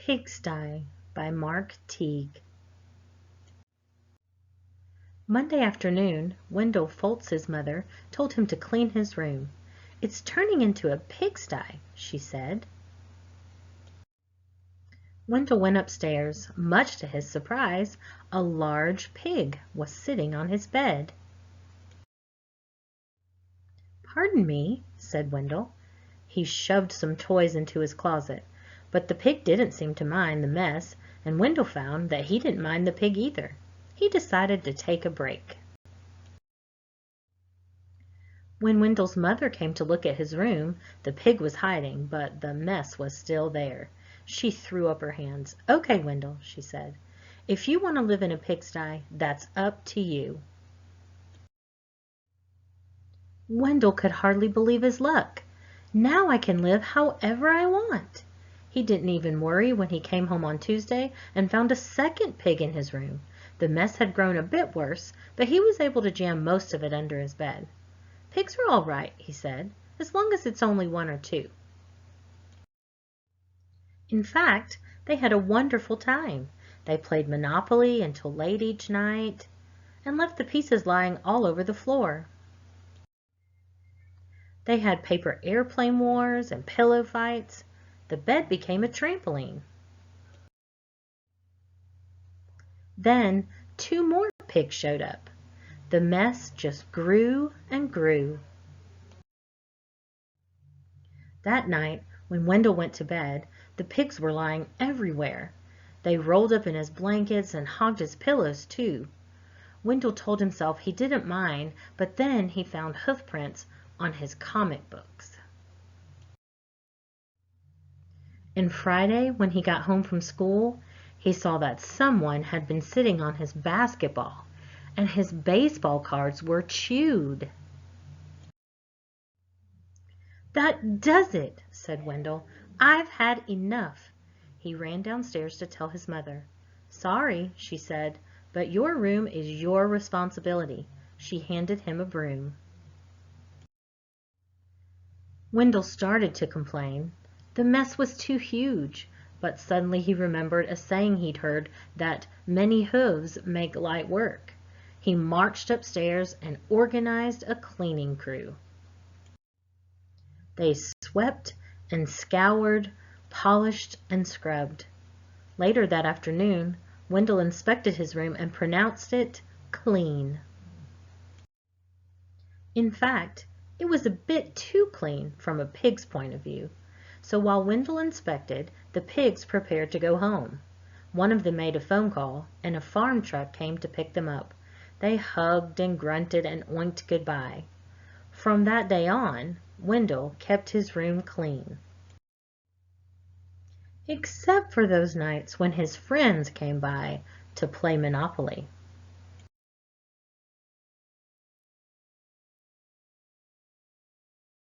Pigsty by Mark Teague. Monday afternoon, Wendell Foltz's mother told him to clean his room. "It's turning into a pigsty," she said. Wendell went upstairs. Much to his surprise, a large pig was sitting on his bed. "Pardon me," said Wendell. He shoved some toys into his closet, but the pig didn't seem to mind the mess, and Wendell found that he didn't mind the pig either. He decided to take a break. When Wendell's mother came to look at his room, the pig was hiding, but the mess was still there. She threw up her hands. "Okay, Wendell," she said. "If you want to live in a pigsty, that's up to you." Wendell could hardly believe his luck. "Now I can live however I want." He didn't even worry when he came home on Tuesday and found a second pig in his room. The mess had grown a bit worse, but he was able to jam most of it under his bed. "Pigs are all right," he said, "as long as it's only one or two." In fact, they had a wonderful time. They played Monopoly until late each night and left the pieces lying all over the floor. They had paper airplane wars and pillow fights. The bed became a trampoline. Then 2 more pigs showed up. The mess just grew and grew. That night, when Wendell went to bed, the pigs were lying everywhere. They rolled up in his blankets and hogged his pillows too. Wendell told himself he didn't mind, but then he found hoof prints on his comic books. And Friday, when he got home from school, he saw that someone had been sitting on his basketball, and his baseball cards were chewed. "That does it," said Wendell. "I've had enough." He ran downstairs to tell his mother. "Sorry," she said, "but your room is your responsibility." She handed him a broom. Wendell started to complain. The mess was too huge, but suddenly he remembered a saying he'd heard that many hooves make light work. He marched upstairs and organized a cleaning crew. They swept and scoured, polished and scrubbed. Later that afternoon, Wendell inspected his room and pronounced it clean. In fact, it was a bit too clean from a pig's point of view. So while Wendell inspected, the pigs prepared to go home. One of them made a phone call, and a farm truck came to pick them up. They hugged and grunted and oinked goodbye. From that day on, Wendell kept his room clean. Except for those nights when his friends came by to play Monopoly.